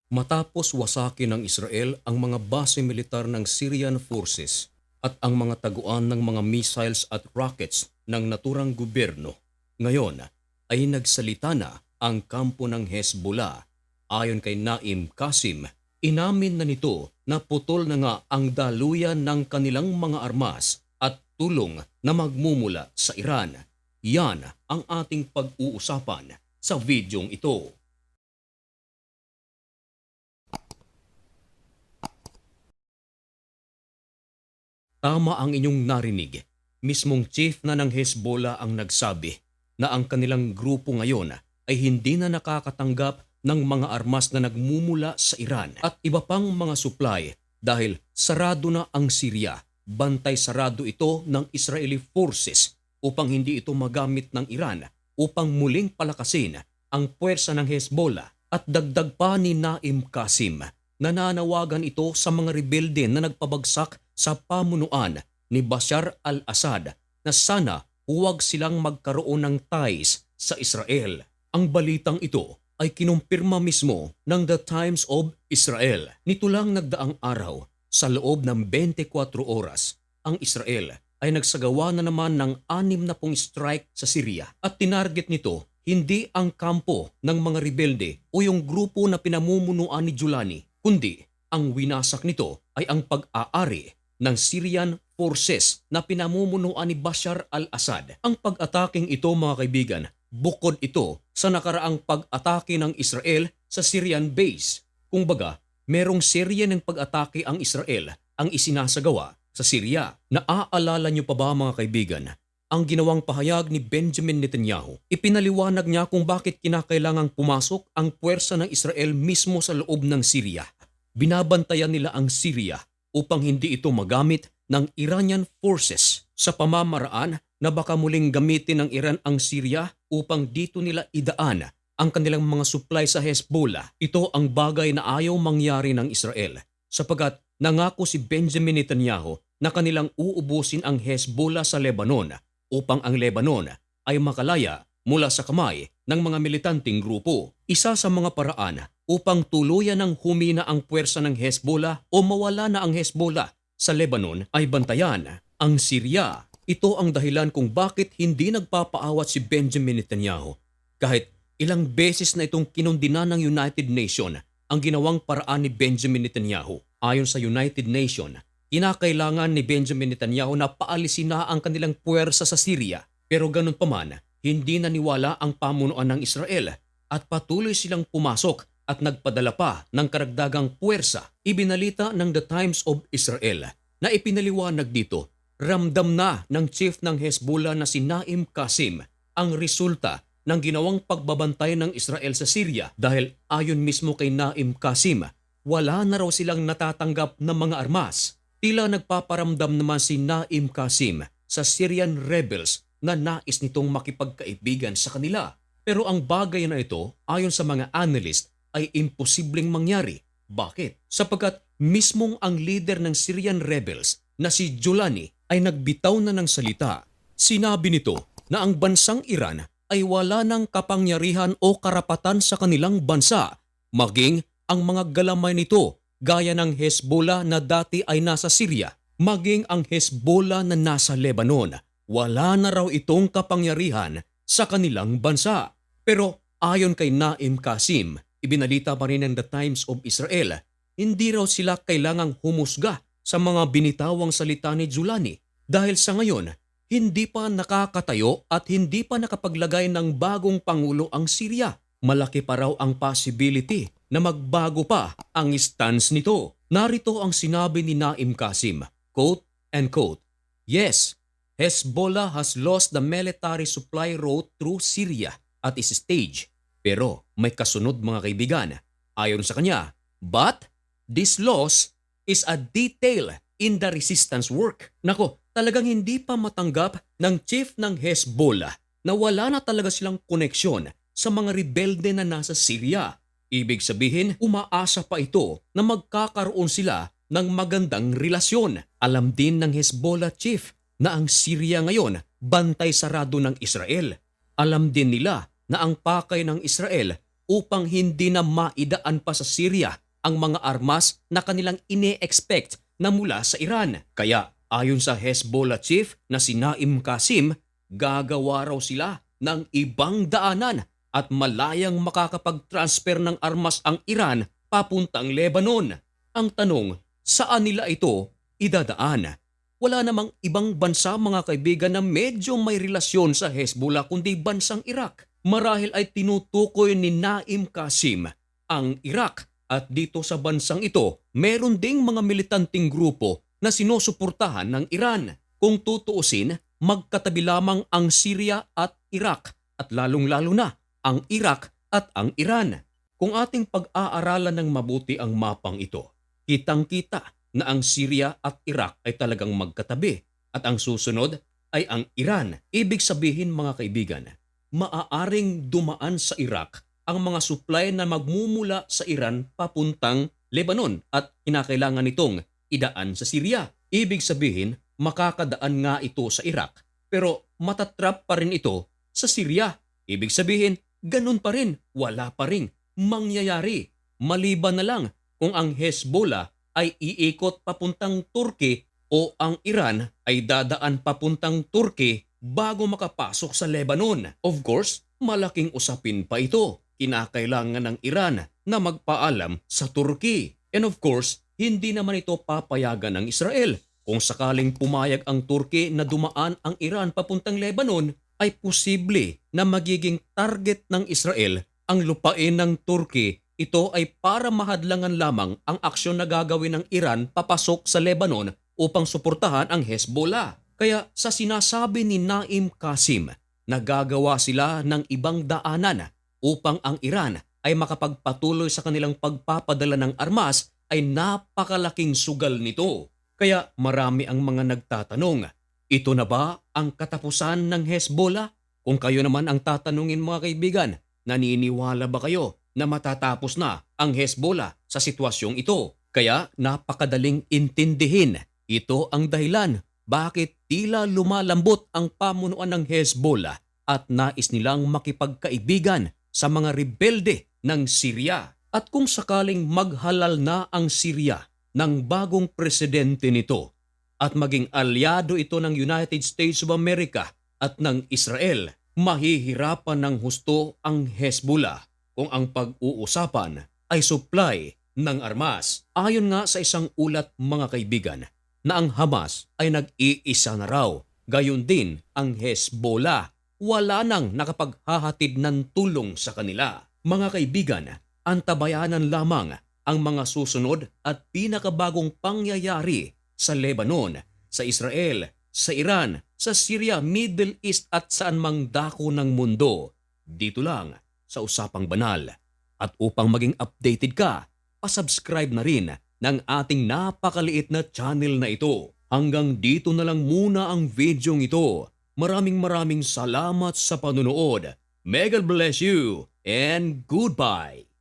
Matapos wasakin ng Israel ang mga base militar ng Syrian forces at ang mga taguan ng mga missiles at rockets ng naturang gobyerno, ngayon ay nagsalita na ang kampo ng Hezbollah. Ayon kay Naim Qasim, inamin na nito na putol na nga ang daluyan ng kanilang mga armas at tulong na magmumula sa Iran. Yan ang ating pag-uusapan sa videong ito. Tama ang inyong narinig. Mismong chief na ng Hezbollah ang nagsabi na ang kanilang grupo ngayon ay hindi na nakakatanggap ng mga armas na nagmumula sa Iran at iba pang mga supply dahil sarado na ang Syria. Bantay sarado ito ng Israeli forces upang hindi ito magamit ng Iran upang muling palakasin ang puwersa ng Hezbollah. At dagdag pa ni Naim Qasim, nananawagan ito sa mga rebelde na nagpabagsak sa pamunuan ni Bashar al-Assad na sana huwag silang magkaroon ng ties sa Israel. Ang balitang ito ay kinumpirma mismo ng The Times of Israel. Nito lang nagdaang araw, sa loob ng 24 oras, ang Israel ay nagsagawa na naman ng 60 strike sa Syria at tinarget nito hindi ang kampo ng mga rebelde o yung grupo na pinamumunuan ni Julani, kundi ang winasak nito ay ang pag-aari ng Syrian forces na pinamumunuan ni Bashar al-Assad. Ang pag-ataking ito, mga kaibigan, bukod ito sa nakaraang pag-atake ng Israel sa Syrian base. Kung baga, merong serye ng pag-atake ang Israel ang isinasagawa sa Syria. Naaalala niyo pa ba, mga kaibigan, ang ginawang pahayag ni Benjamin Netanyahu? Ipinaliwanag niya kung bakit kinakailangang pumasok ang puwersa ng Israel mismo sa loob ng Syria. Binabantayan nila ang Syria upang hindi ito magamit ng Iranian forces sa pamamaraan na baka muling gamitin ng Iran ang Syria upang dito nila idaan ang kanilang mga supply sa Hezbollah. Ito ang bagay na ayaw mangyari ng Israel sapagat nangako si Benjamin Netanyahu na kanilang uubusin ang Hezbollah sa Lebanon upang ang Lebanon ay makalaya mula sa kamay ng mga militanteng grupo. Isa sa mga paraan upang tuluyan ng humina ang puwersa ng Hezbollah o mawala na ang Hezbollah sa Lebanon ay bantayan ang Syria. Ito ang dahilan kung bakit hindi nagpapaawat si Benjamin Netanyahu. Kahit ilang beses na itong kinundina ng United Nations ang ginawang paraan ni Benjamin Netanyahu. Ayon sa United Nations, kinakailangan ni Benjamin Netanyahu na paalisin na ang kanilang puwersa sa Syria. Pero ganun pa man, hindi naniwala ang pamunuan ng Israel at patuloy silang pumasok at nagpadala pa ng karagdagang puwersa. Ibinalita ng The Times of Israel na ipinaliwanag dito, ramdam na ng chief ng Hezbollah na si Naim Qasim ang resulta ng ginawang pagbabantay ng Israel sa Syria dahil ayon mismo kay Naim Qasim, wala na raw silang natatanggap na mga armas. Tila nagpaparamdam naman si Naim Qasim sa Syrian rebels na nais nitong makipagkaibigan sa kanila. Pero ang bagay na ito, ayon sa mga analyst, ay imposibleng mangyari. Bakit? Sapagkat mismong ang leader ng Syrian rebels na si Julani ay nagbitaw na ng salita. Sinabi nito na ang bansang Iran ay wala ng kapangyarihan o karapatan sa kanilang bansa, maging ang mga galamay nito gaya ng Hezbollah na dati ay nasa Syria, maging ang Hezbollah na nasa Lebanon. Wala na raw itong kapangyarihan sa kanilang bansa. Pero ayon kay Naim Qasim, ibinalita pa rin ng The Times of Israel, hindi raw sila kailangang humusga sa mga binitawang salita ni Julani dahil sa ngayon, hindi pa nakakatayo at hindi pa nakapaglagay ng bagong pangulo ang Syria. Malaki pa raw ang possibility na magbago pa ang stance nito. Narito ang sinabi ni Naim Qasim, quote and quote, "Yes, Hezbollah has lost the military supply route through Syria at its stage. Pero may kasunod, mga kaibigan. Ayon sa kanya, but this loss is a detail in the resistance work." Nako, talagang hindi pa matanggap ng chief ng Hezbollah na wala na talaga silang koneksyon sa mga rebelde na nasa Syria. Ibig sabihin, umaasa pa ito na magkakaroon sila ng magandang relasyon. Alam din ng Hezbollah chief na ang Syria ngayon bantay sarado ng Israel. Alam din nila na ang pakay ng Israel upang hindi na maidaan pa sa Syria ang mga armas na kanilang ine-expect na mula sa Iran. Kaya ayon sa Hezbollah chief na si Naim Qasim, gagawa raw sila ng ibang daanan at malayang makakapag-transfer ng armas ang Iran papuntang Lebanon. Ang tanong, saan nila ito idadaan? Wala namang ibang bansa mga kaibigan na medyo may relasyon sa Hezbollah kundi bansang Iraq. Marahil ay tinutukoy ni Naim Qasim ang Iraq at dito sa bansang ito meron ding mga militanting grupo na sinusuportahan ng Iran. Kung tutuusin, magkatabi lamang ang Syria at Iraq at lalong-lalo na ang Iraq at ang Iran. Kung ating pag-aaralan ng mabuti ang mapang ito, kitang-kita na ang Syria at Iraq ay talagang magkatabi at ang susunod ay ang Iran. Ibig sabihin mga kaibigan, maaaring dumaan sa Iraq ang mga supply na magmumula sa Iran papuntang Lebanon at kinakailangan nitong idaan sa Syria. Ibig sabihin, makakadaan nga ito sa Iraq pero matatrap pa rin ito sa Syria. Ibig sabihin, ganun pa rin, wala pa rin mangyayari. Maliban na lang kung ang Hezbollah ay iikot papuntang Turkey o ang Iran ay dadaan papuntang Turkey bago makapasok sa Lebanon. Of course, malaking usapin pa ito. Kinakailangan ng Iran na magpaalam sa Turkey. And of course, hindi naman ito papayagan ng Israel. Kung sakaling pumayag ang Turkey na dumaan ang Iran papuntang Lebanon, ay posible na magiging target ng Israel ang lupain ng Turkey. Ito ay para mahadlangan lamang ang aksyon na gagawin ng Iran papasok sa Lebanon upang suportahan ang Hezbollah. Kaya sa sinasabi ni Naim Qasim na gagawa sila ng ibang daanan upang ang Iran ay makapagpatuloy sa kanilang pagpapadala ng armas ay napakalaking sugal nito. Kaya marami ang mga nagtatanong, ito na ba ang katapusan ng Hezbollah? Kung kayo naman ang tatanungin mga kaibigan, naniniwala ba kayo na matatapos na ang Hezbollah sa sitwasyong ito? Kaya napakadaling intindihin. Ito ang dahilan bakit tila lumalambot ang pamunuan ng Hezbollah at nais nilang makipagkaibigan sa mga rebelde ng Syria. At kung sakaling maghalal na ang Syria ng bagong presidente nito at maging alyado ito ng United States of America at ng Israel, mahihirapan ng husto ang Hezbollah kung ang pag-uusapan ay supply ng armas. Ayon nga sa isang ulat mga kaibigan na ang Hamas ay nag-iisa na raw. Gayon din ang Hezbollah. Wala nang nakapaghahatid ng tulong sa kanila. Mga kaibigan, antabayanan lamang ang mga susunod at pinakabagong pangyayari sa Lebanon, sa Israel, sa Iran, sa Syria, Middle East at saan mang dako ng mundo. Dito lang sa Usapang Banal. At upang maging updated ka, pasubscribe na rin ng ating napakaliit na channel na ito. Hanggang dito na lang muna ang videong ito. Maraming salamat sa panunood. May God bless you and goodbye!